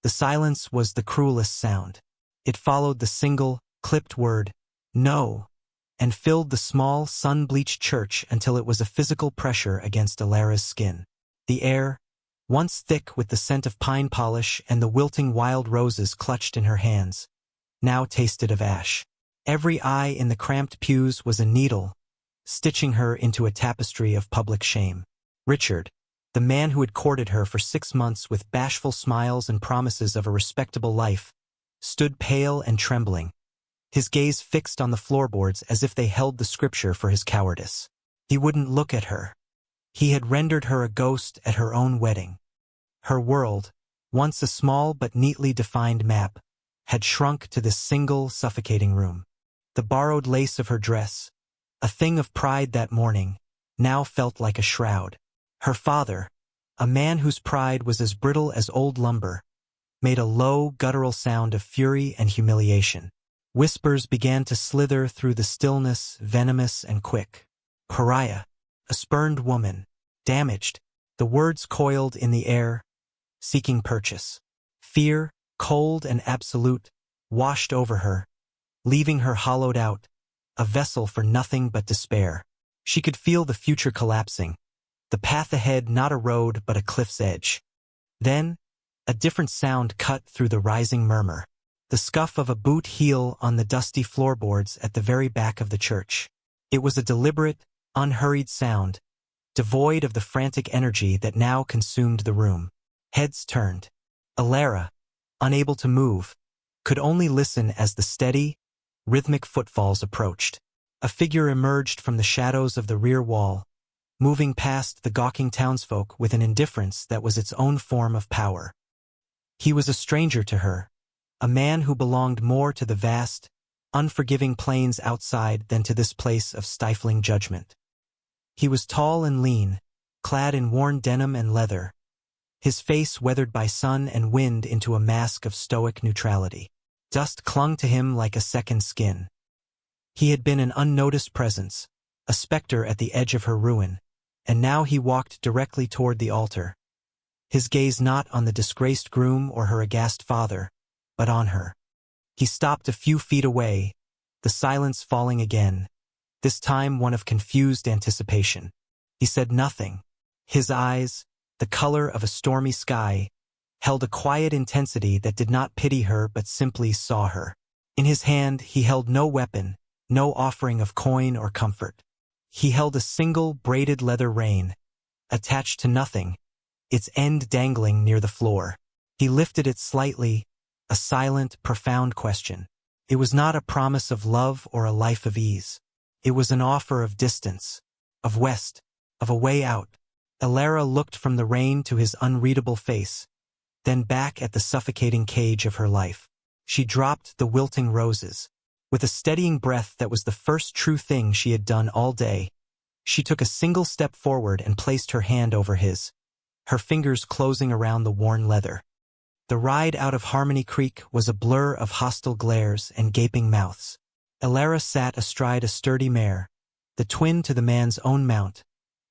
The silence was the cruelest sound. It followed the single, clipped word, "No," and filled the small, sun-bleached church until it was a physical pressure against Alara's skin. The air, once thick with the scent of pine polish and the wilting wild roses clutched in her hands, now tasted of ash. Every eye in the cramped pews was a needle, stitching her into a tapestry of public shame. Richard, the man who had courted her for 6 months with bashful smiles and promises of a respectable life, stood pale and trembling, his gaze fixed on the floorboards as if they held the scripture for his cowardice. He wouldn't look at her. He had rendered her a ghost at her own wedding. Her world, once a small but neatly defined map, had shrunk to this single, suffocating room. The borrowed lace of her dress, a thing of pride that morning, now felt like a shroud. Her father, a man whose pride was as brittle as old lumber, made a low, guttural sound of fury and humiliation. Whispers began to slither through the stillness, venomous and quick. Pariah, a spurned woman, damaged. The words coiled in the air, seeking purchase. Fear, cold and absolute, washed over her, leaving her hollowed out, a vessel for nothing but despair. She could feel the future collapsing, the path ahead not a road but a cliff's edge. Then, a different sound cut through the rising murmur. The scuff of a boot heel on the dusty floorboards at the very back of the church. It was a deliberate, unhurried sound, devoid of the frantic energy that now consumed the room. Heads turned. Alara, unable to move, could only listen as the steady, rhythmic footfalls approached. A figure emerged from the shadows of the rear wall, moving past the gawking townsfolk with an indifference that was its own form of power. He was a stranger to her, a man who belonged more to the vast, unforgiving plains outside than to this place of stifling judgment. He was tall and lean, clad in worn denim and leather, his face weathered by sun and wind into a mask of stoic neutrality. Dust clung to him like a second skin. He had been an unnoticed presence, a specter at the edge of her ruin, and now he walked directly toward the altar, his gaze not on the disgraced groom or her aghast father, but on her. He stopped a few feet away, the silence falling again, this time one of confused anticipation. He said nothing. His eyes, the color of a stormy sky, held a quiet intensity that did not pity her but simply saw her. In his hand he held no weapon, no offering of coin or comfort. He held a single braided leather rein, attached to nothing, its end dangling near the floor. He lifted it slightly, a silent, profound question. It was not a promise of love or a life of ease. It was an offer of distance, of west, of a way out. Alara looked from the rein to his unreadable face, then back at the suffocating cage of her life. She dropped the wilting roses. With a steadying breath that was the first true thing she had done all day, she took a single step forward and placed her hand over his, her fingers closing around the worn leather. The ride out of Harmony Creek was a blur of hostile glares and gaping mouths. Alara sat astride a sturdy mare, the twin to the man's own mount,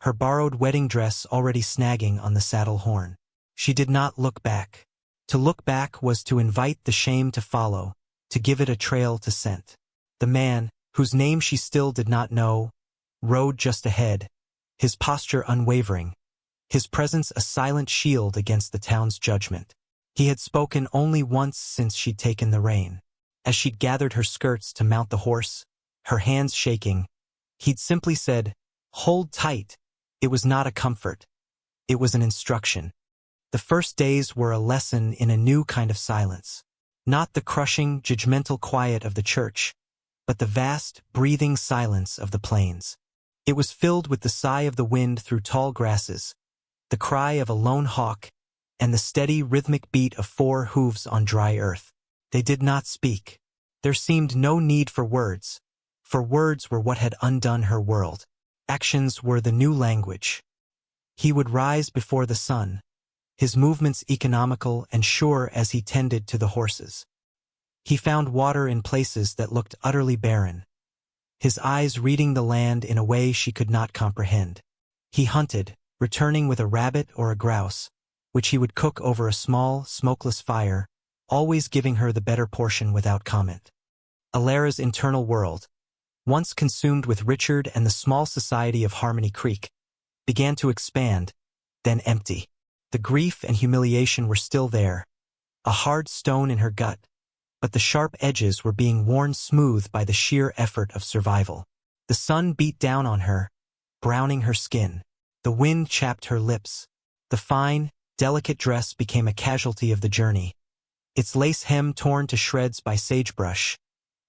her borrowed wedding dress already snagging on the saddle horn. She did not look back. To look back was to invite the shame to follow, to give it a trail to scent. The man, whose name she still did not know, rode just ahead, his posture unwavering, his presence a silent shield against the town's judgment. He had spoken only once since she'd taken the rein. As she'd gathered her skirts to mount the horse, her hands shaking, he'd simply said, "Hold tight." It was not a comfort. It was an instruction. The first days were a lesson in a new kind of silence. Not the crushing, judgmental quiet of the church, but the vast, breathing silence of the plains. It was filled with the sigh of the wind through tall grasses, the cry of a lone hawk, and the steady, rhythmic beat of 4 hooves on dry earth. They did not speak. There seemed no need for words were what had undone her world. Actions were the new language. He would rise before the sun, his movements economical and sure as he tended to the horses. He found water in places that looked utterly barren, his eyes reading the land in a way she could not comprehend. He hunted, returning with a rabbit or a grouse, which he would cook over a small, smokeless fire, always giving her the better portion without comment. Alara's internal world, once consumed with Richard and the small society of Harmony Creek, began to expand, then empty. The grief and humiliation were still there, a hard stone in her gut, but the sharp edges were being worn smooth by the sheer effort of survival. The sun beat down on her, browning her skin. The wind chapped her lips. The fine, delicate dress became a casualty of the journey, its lace hem torn to shreds by sagebrush,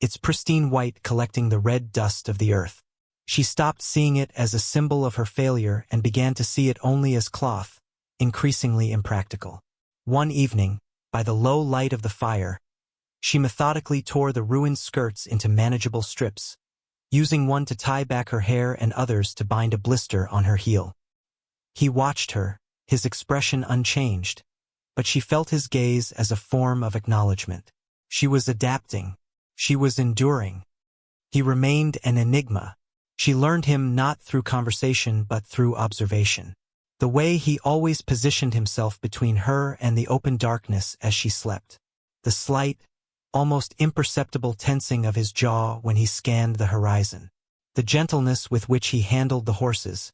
its pristine white collecting the red dust of the earth. She stopped seeing it as a symbol of her failure and began to see it only as cloth, increasingly impractical. One evening, by the low light of the fire, she methodically tore the ruined skirts into manageable strips, using one to tie back her hair and others to bind a blister on her heel. He watched her, his expression unchanged, but she felt his gaze as a form of acknowledgement. She was adapting. She was enduring. He remained an enigma. She learned him not through conversation but through observation. The way he always positioned himself between her and the open darkness as she slept. The slight, almost imperceptible tensing of his jaw when he scanned the horizon. The gentleness with which he handled the horses,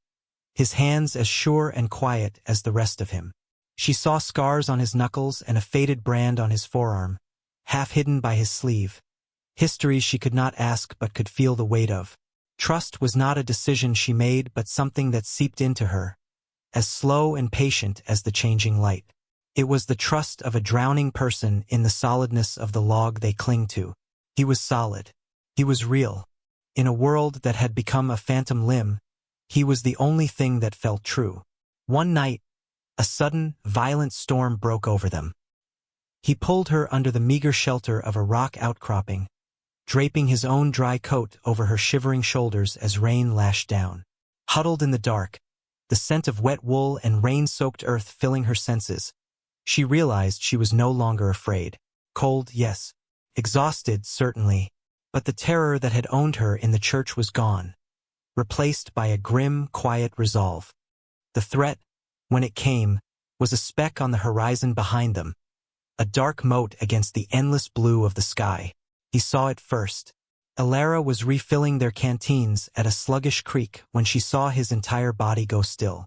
his hands as sure and quiet as the rest of him. She saw scars on his knuckles and a faded brand on his forearm, half hidden by his sleeve. History she could not ask but could feel the weight of. Trust was not a decision she made but something that seeped into her, as slow and patient as the changing light. It was the trust of a drowning person in the solidness of the log they cling to. He was solid. He was real. In a world that had become a phantom limb, he was the only thing that felt true. One night, a sudden, violent storm broke over them. He pulled her under the meager shelter of a rock outcropping, draping his own dry coat over her shivering shoulders as rain lashed down. Huddled in the dark, the scent of wet wool and rain-soaked earth filling her senses, she realized she was no longer afraid. Cold, yes. Exhausted, certainly. But the terror that had owned her in the church was gone, replaced by a grim, quiet resolve. The threat, when it came, was a speck on the horizon behind them, a dark mote against the endless blue of the sky. He saw it first. Alara was refilling their canteens at a sluggish creek when she saw his entire body go still.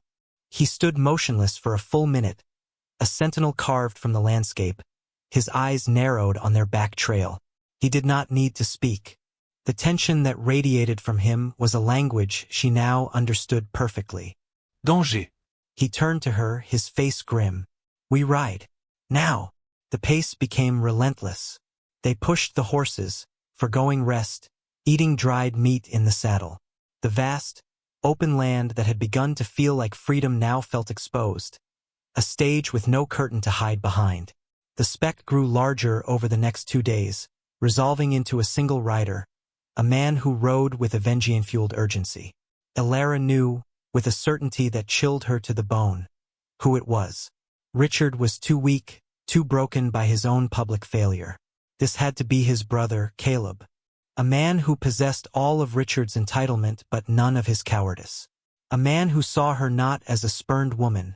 He stood motionless for a full minute, a sentinel carved from the landscape, his eyes narrowed on their back trail. He did not need to speak. The tension that radiated from him was a language she now understood perfectly. Danger. He turned to her, his face grim. We ride. Now. The pace became relentless. They pushed the horses, forgoing rest, eating dried meat in the saddle. The vast, open land that had begun to feel like freedom now felt exposed, a stage with no curtain to hide behind. The speck grew larger over the next 2 days, resolving into a single rider, a man who rode with Avengian-fueled urgency. Alara knew, with a certainty that chilled her to the bone, who it was. Richard was too weak, too broken by his own public failure. This had to be his brother, Caleb, a man who possessed all of Richard's entitlement but none of his cowardice. A man who saw her not as a spurned woman,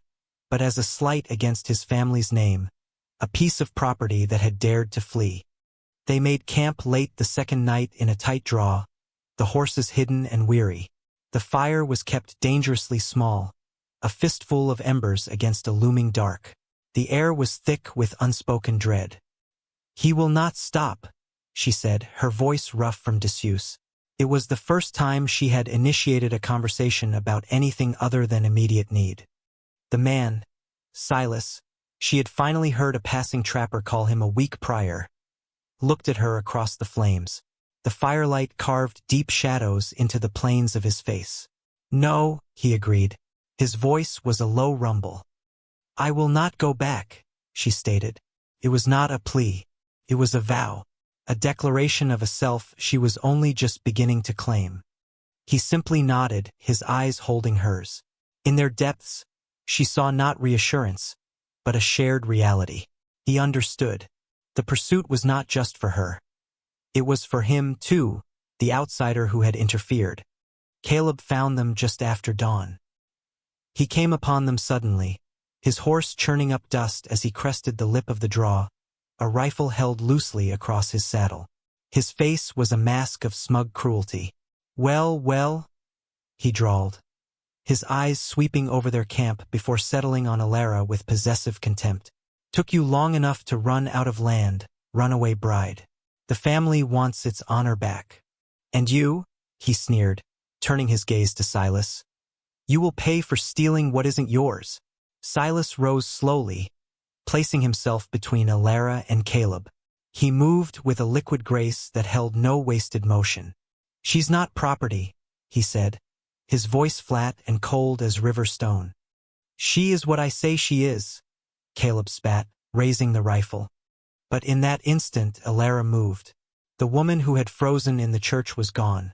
but as a slight against his family's name, a piece of property that had dared to flee. They made camp late the second night in a tight draw, the horses hidden and weary. The fire was kept dangerously small, a fistful of embers against a looming dark. The air was thick with unspoken dread. He will not stop, she said, her voice rough from disuse. It was the first time she had initiated a conversation about anything other than immediate need. The man, Silas, she had finally heard a passing trapper call him a week prior, looked at her across the flames. The firelight carved deep shadows into the planes of his face. No, he agreed. His voice was a low rumble. I will not go back, she stated. It was not a plea. It was a vow, a declaration of a self she was only just beginning to claim. He simply nodded, his eyes holding hers. In their depths, she saw not reassurance, but a shared reality. He understood. The pursuit was not just for her. It was for him, too, the outsider who had interfered. Caleb found them just after dawn. He came upon them suddenly, his horse churning up dust as he crested the lip of the draw, a rifle held loosely across his saddle. His face was a mask of smug cruelty. "Well, well," he drawled, his eyes sweeping over their camp before settling on Alara with possessive contempt. "Took you long enough to run out of land, runaway bride. The family wants its honor back. And you," he sneered, turning his gaze to Silas, "you will pay for stealing what isn't yours." Silas rose slowly, placing himself between Alara and Caleb. He moved with a liquid grace that held no wasted motion. "She's not property," he said, his voice flat and cold as river stone. "She is what I say she is," Caleb spat, raising the rifle. But in that instant Alara moved. The woman who had frozen in the church was gone,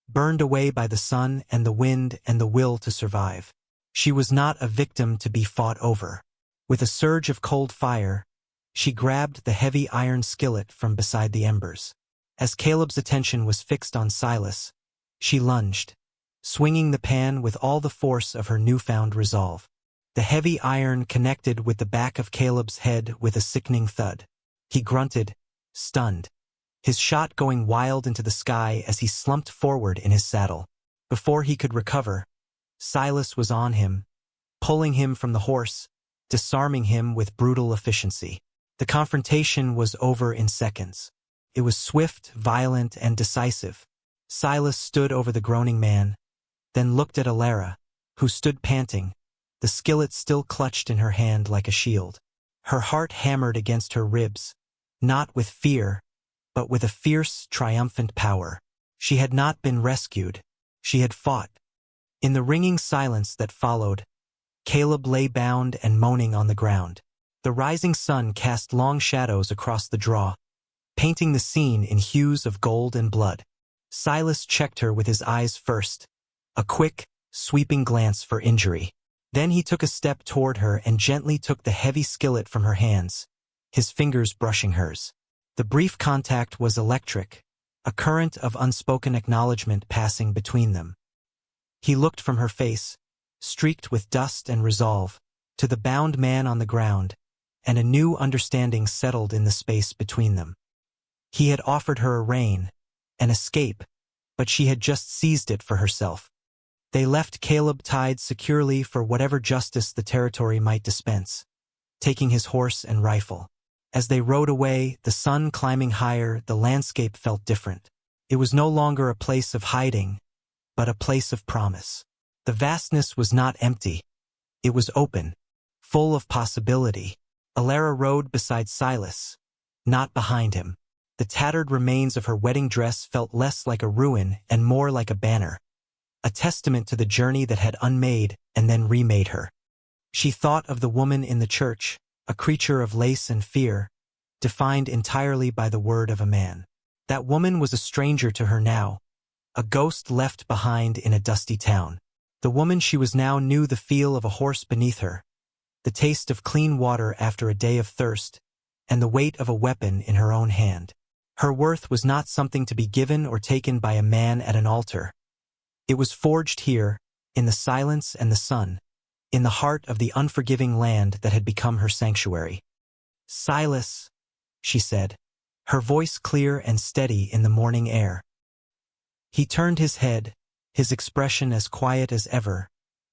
burned away by the sun and the wind and the will to survive. She was not a victim to be fought over. With a surge of cold fire, she grabbed the heavy iron skillet from beside the embers. As Caleb's attention was fixed on Silas, she lunged, swinging the pan with all the force of her newfound resolve. The heavy iron connected with the back of Caleb's head with a sickening thud. He grunted, stunned, his shot going wild into the sky as he slumped forward in his saddle. Before he could recover, Silas was on him, pulling him from the horse, disarming him with brutal efficiency. The confrontation was over in seconds. It was swift, violent, and decisive. Silas stood over the groaning man, then looked at Alara, who stood panting, the skillet still clutched in her hand like a shield. Her heart hammered against her ribs, not with fear, but with a fierce, triumphant power. She had not been rescued. She had fought. In the ringing silence that followed, Caleb lay bound and moaning on the ground. The rising sun cast long shadows across the draw, painting the scene in hues of gold and blood. Silas checked her with his eyes first, a quick, sweeping glance for injury. Then he took a step toward her and gently took the heavy skillet from her hands, his fingers brushing hers. The brief contact was electric, a current of unspoken acknowledgement passing between them. He looked from her face, streaked with dust and resolve, to the bound man on the ground, and a new understanding settled in the space between them. He had offered her a rein, an escape, but she had just seized it for herself. They left Caleb tied securely for whatever justice the territory might dispense, taking his horse and rifle. As they rode away, the sun climbing higher, the landscape felt different. It was no longer a place of hiding, but a place of promise. The vastness was not empty. It was open, full of possibility. Alara rode beside Silas, not behind him. The tattered remains of her wedding dress felt less like a ruin and more like a banner, a testament to the journey that had unmade and then remade her. She thought of the woman in the church, a creature of lace and fear, defined entirely by the word of a man. That woman was a stranger to her now, a ghost left behind in a dusty town. The woman she was now knew the feel of a horse beneath her, the taste of clean water after a day of thirst, and the weight of a weapon in her own hand. Her worth was not something to be given or taken by a man at an altar. It was forged here, in the silence and the sun, in the heart of the unforgiving land that had become her sanctuary. "Silas," she said, her voice clear and steady in the morning air. He turned his head, his expression as quiet as ever,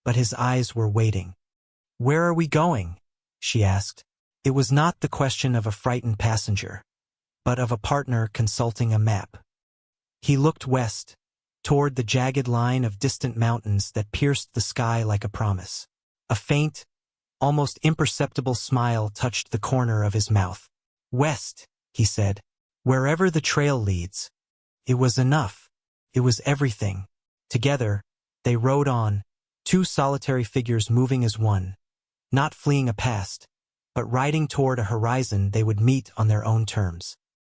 but his eyes were waiting. "Where are we going?" she asked. It was not the question of a frightened passenger, but of a partner consulting a map. He looked west, toward the jagged line of distant mountains that pierced the sky like a promise. A faint, almost imperceptible smile touched the corner of his mouth. "West," he said, "wherever the trail leads." It was enough. It was everything. Together, they rode on, two solitary figures moving as one, not fleeing a past, but riding toward a horizon they would meet on their own terms.